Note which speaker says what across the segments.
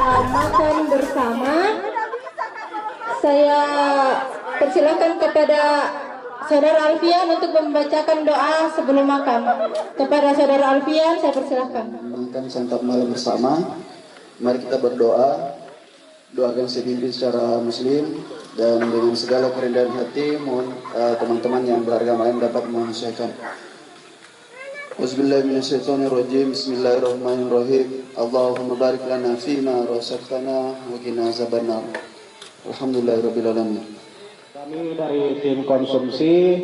Speaker 1: makan bersama. Saya persilakan kepada Saudara Alfian untuk membacakan doa sebelum makan. Kepada Saudara Alfian, saya persilakan.
Speaker 2: Makan santap malam bersama. Mari kita berdoa. Doakan sepimpin secara muslim dan dengan segala kerendahan hati. Mohon teman-teman yang beragama lain dapat menyesuaikan. Bismillahirrahmanirrahim. Bismillahirrahmanirrahim. Allahumma barik lana fima razaqtana wa qina azabannar. Alhamdulillahirabbil alamin.
Speaker 3: Kami dari tim konsumsi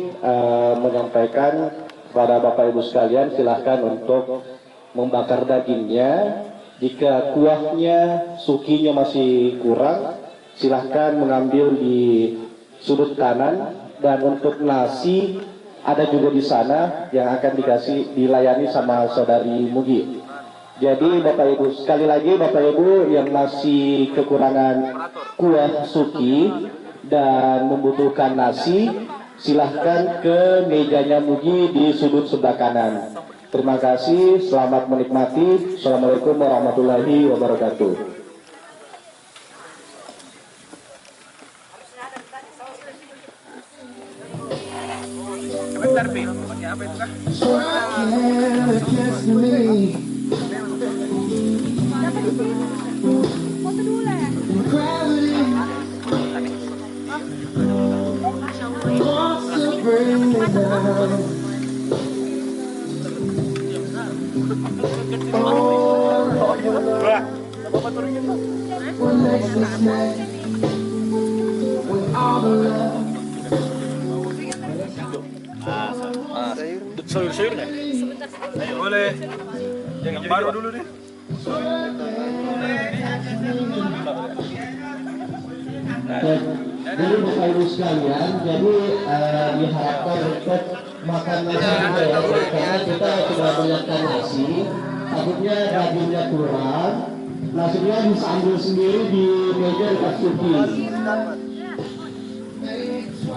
Speaker 3: menyampaikan kepada Bapak Ibu sekalian, silahkan untuk membakar dagingnya. Jika kuahnya, sukinya masih kurang, silahkan mengambil di sudut kanan. Dan untuk nasi ada juga di sana yang akan dilayani sama Saudari Mugi. Jadi Bapak Ibu, sekali lagi Bapak Ibu yang masih kekurangan kuah suki dan membutuhkan nasi, silahkan ke mejanya Mugi di sudut sebelah kanan. Terima kasih, selamat menikmati. Assalamualaikum warahmatullahi wabarakatuh.
Speaker 4: Bentar, Pi. Pakai apa itu kah? Foto dulu ya. Sayur-sayur nggak? Boleh. Yang baru dulu deh.
Speaker 3: Jadi Bapak Ibu sekalian, jadi diharapkan untuk makan nasi juga ya, karena kita sudah menyiapkan nasi, takutnya dagingnya kurang, nasinya bisa ambil sendiri di meja dekat suki.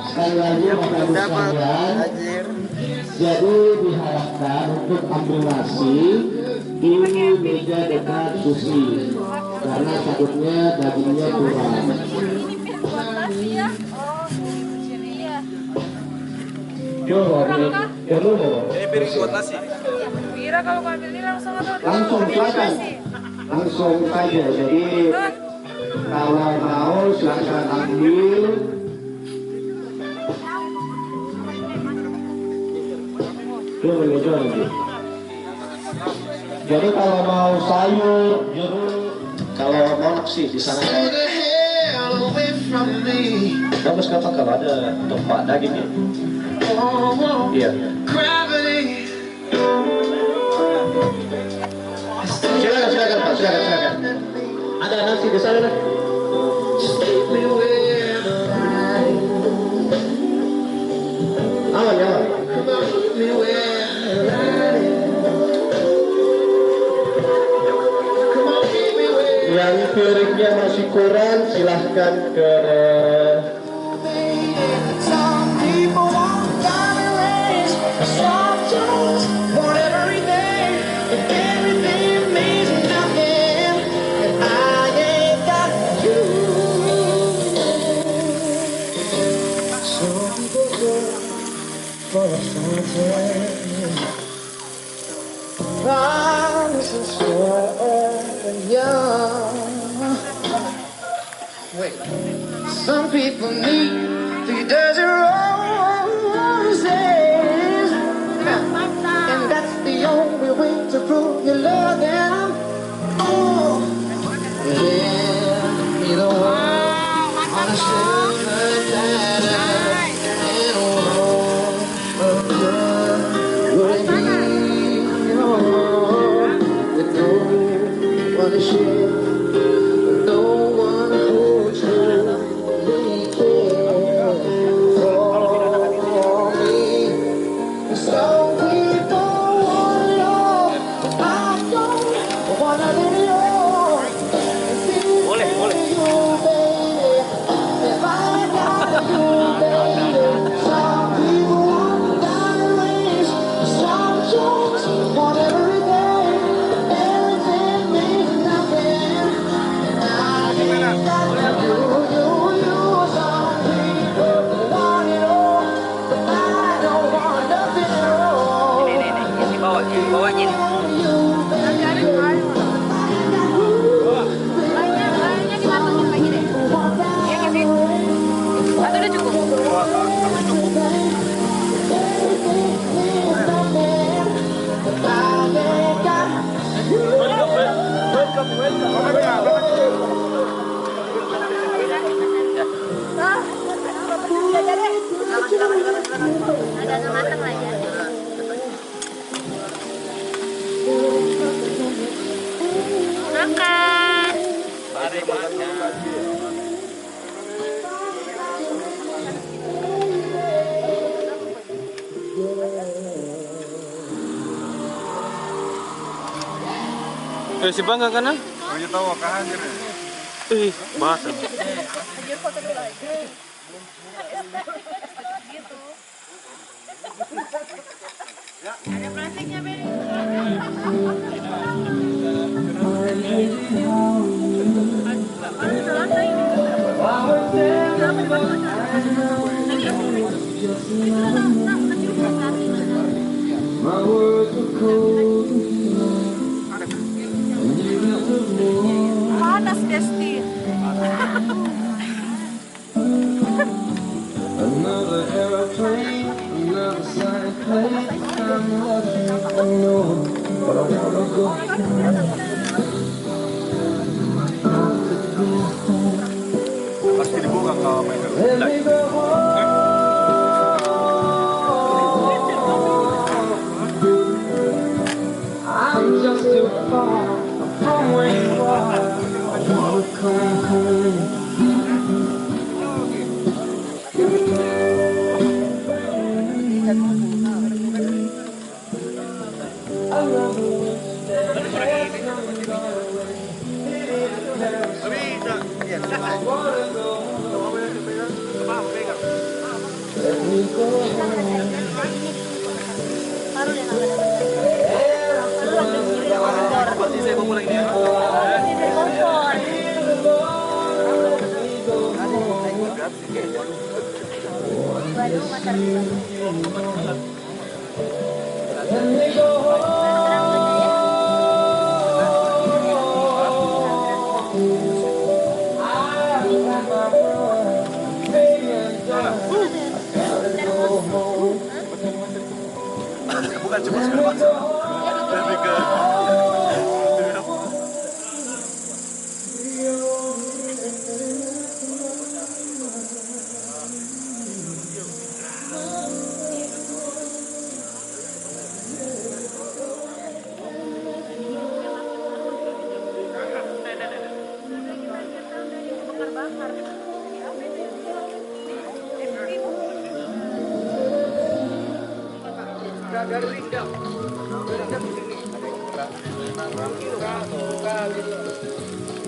Speaker 3: Sekali lagi Bapak Ibu sekalian, jadi diharapkan untuk ambil nasi di meja dekat suki, karena takutnya dagingnya kurang.
Speaker 4: Ya.
Speaker 3: Ini
Speaker 4: piring buat nasi. Kira kalau ngambil ini langsung atau
Speaker 3: silakan, langsung saja. Jadi kalau mau silakan ambil. Jadi kalau mau sayur, jeruk, kalau mau nasi di sana. Bagus apa kalau ada tempat dagingnya? Iya. Silakan Pak, silakan. Ada nasi di sana. Aman. Yang piringnya masih kurang, silahkan ke
Speaker 5: Some people need 3 dozen roses, and that's the only way to prove you love them. Oh, yeah, be the one on a silver platter, and all of good would be with no one to share.
Speaker 6: Agak matang lah ya. Makan.
Speaker 4: Mari makan. Si bangga kan? Ayo tahu kahan kira. Bahasa.
Speaker 6: Ada plastiknya, Ben. Panas, Desti.
Speaker 5: Another aeroplane, another sign plane. I'm lucky, I know, but I wanna go.
Speaker 4: Pasti dibuka kalau mereka.
Speaker 5: Let me go home. I'm just too far from where you are. I wanna come home.
Speaker 4: Bukan cuma sekali, lebih ke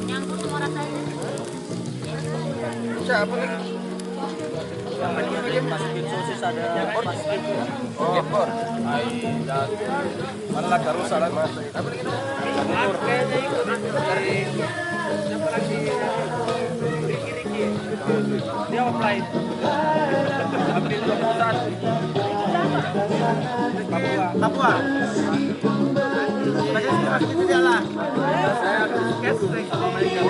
Speaker 6: Nyangkut semua rasanya.
Speaker 4: siapa lagi? Masukin sosis ada masukin. Oh, ekor. Malah karus salah mas. Apa lagi? Dari siapa lagi? Riki. Dia offline. Ambil 21. Papua. Masih itu dia lah. Saya cash kalau mereka.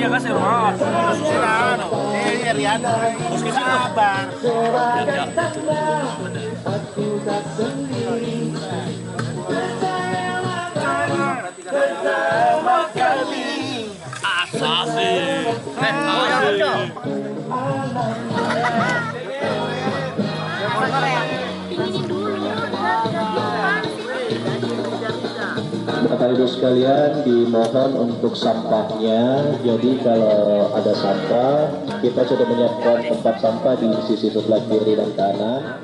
Speaker 4: Iya kasih Ron.
Speaker 5: Lihat. Sabar.
Speaker 3: Bapak Ibu sekalian, dimohon untuk sampahnya. Jadi kalau ada sampah, kita sudah menyiapkan tempat sampah di sisi sebelah kiri dan kanan.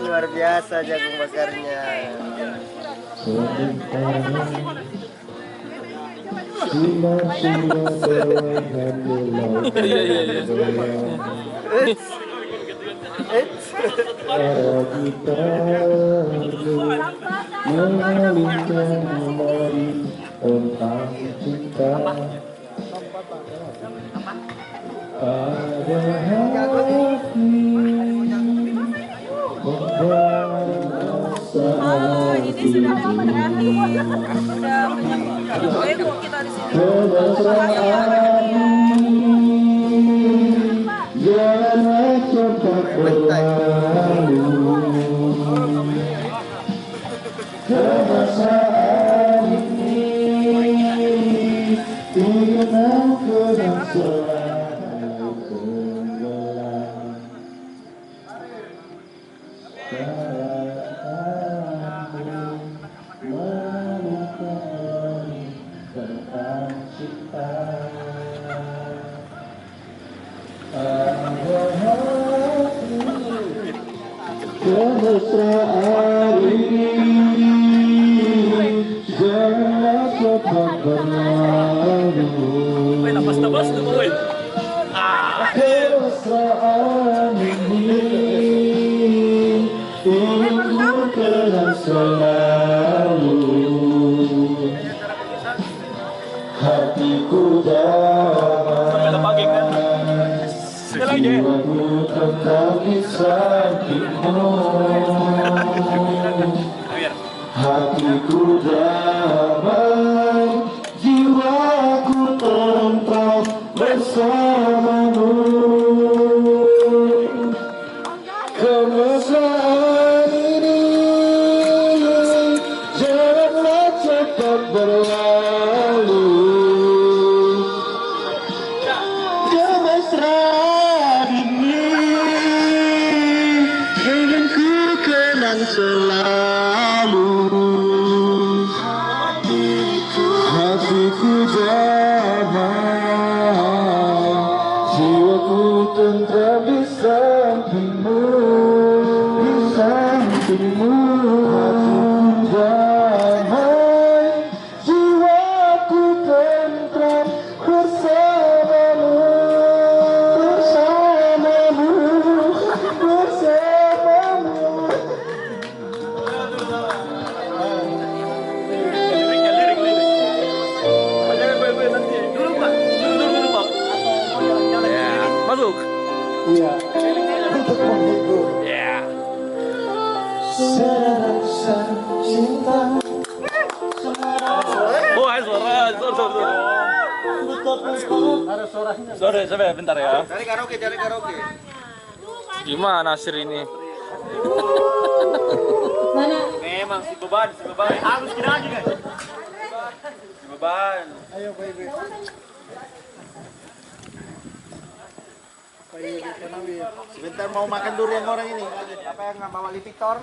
Speaker 5: Luar biasa jagung bakarnya.
Speaker 6: Oh, ini sudah berarti udah bego kita di sini.
Speaker 3: Janganlah cepat berlalu, kemesraan ini ingin aku dan selalu tenggelam. Kemesraan ini janganlah cepat berlalu.
Speaker 4: Nabas tuh boy.
Speaker 3: Kemesraan ini ingin ku kenang selalu. Hatiku damai, jiwaku tetap di sampingmu. Hatiku damai, jiwaku tentram bersamamu. Kemesraan ini janganlah cepat berlalu. Kemesraan ini ingin ku kenang selalu. Hatiku damai, jiwaku tentram di sampingmu, di sampingmu. Hatiku damai, jiwaku tentram bersamamu, bersamamu, bersamamu.
Speaker 4: Masuk.
Speaker 3: Iya. Untuk menghibur.
Speaker 4: Ya.
Speaker 3: Serasa cinta.
Speaker 4: Oh, hai suara. Sorry, sampai bentar ya.
Speaker 5: Cari karaoke.
Speaker 4: Gimana Nasir ini?
Speaker 1: Mana?
Speaker 4: Memang si beban. Harus kira lagi guys. Si beban.
Speaker 5: Ayo, baby. Sebentar mau makan durian orang ini. Apa yang nggak bawa Victor?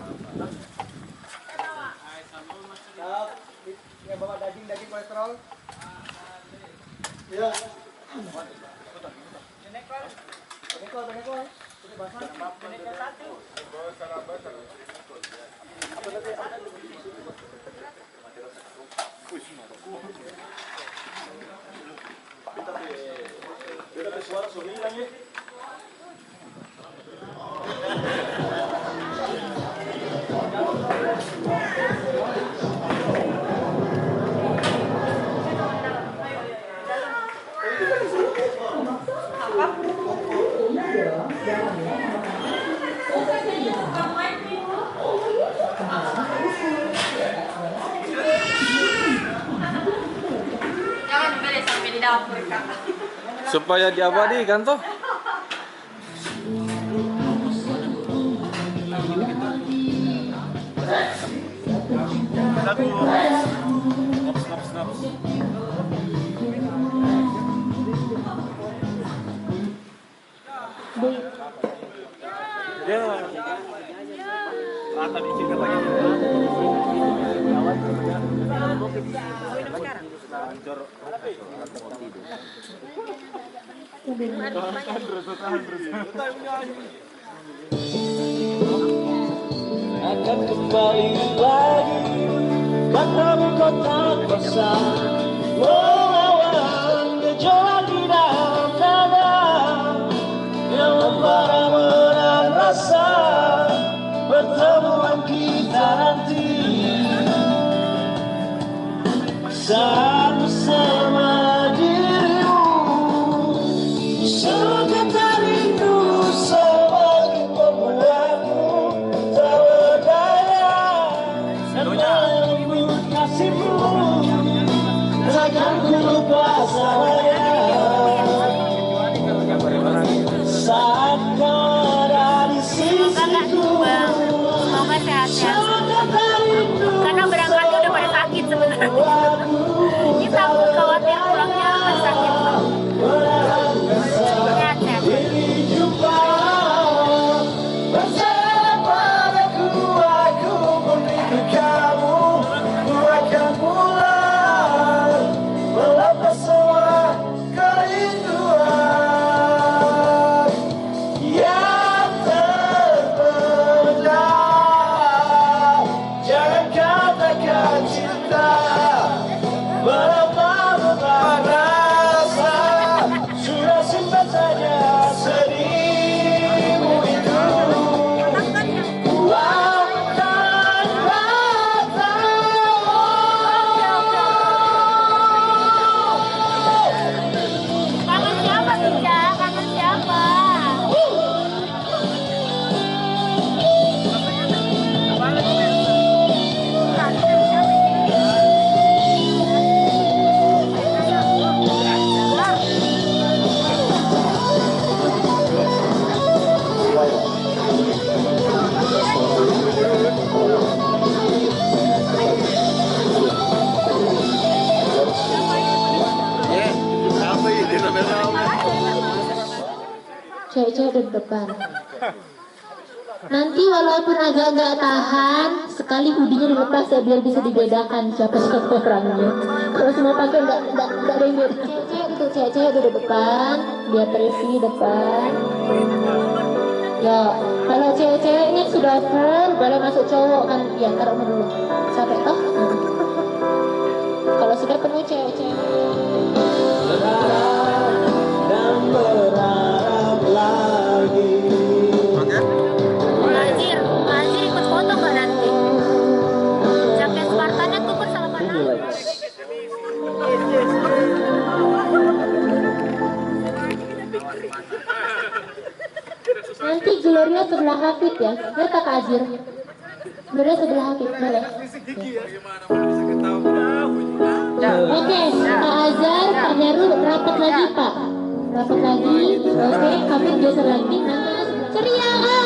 Speaker 5: Yang bawa daging kolesterol. Ya.
Speaker 6: Jangan beli sampai di dapur, Kak.
Speaker 4: Supaya diabadikan toh. Ya. Rata dikit lagi.
Speaker 5: Akan kembali lagi katamu kota besar melawan gejolak di dalam dada yang membara menahan rasa pertemuan kita nanti saat bersama dirimu sejuta rindu semakin membuatku tak berdaya dan melembut kasihmu takkan ku lupa selamanya saat kau ada di sisiku
Speaker 6: Semoga sehat-sehat. Karena berangkatnya udah pada sakit sebenarnya. Kita khawatir pulangnya pada sakit. Sehat-sehat. Kangen siapa, Tika? Kangen siapa?
Speaker 1: Cewek-cewek di depan. Nanti walaupun agak nggak tahan, sekali hoodie-nya dilepas ya biar bisa dibedakan siapa orangnya. Kalau semua pakai nggak ada yang beda. Cewek-cewek di depan, biar terisi depan. Ya, kalau cewek-ceweknya sudah full, boleh masuk cowok kan? Ya, taruh dulu. Sampai toh. Kalau sudah penuh cewek-cewek.
Speaker 5: Dan berharap lagi.
Speaker 6: Mazir ikut foto nggak nanti? Sampai Spartannya tuh bersama Panang.
Speaker 1: Nanti Gloria sebelah Hafid ya. Lihat Kak Azir. Gloria sebelah Hafid, boleh? Oke, Kak Azhar, Pak Heru rapat lagi Pak. Rapat lagi. Oke, Hafid geser lagi. Ceria.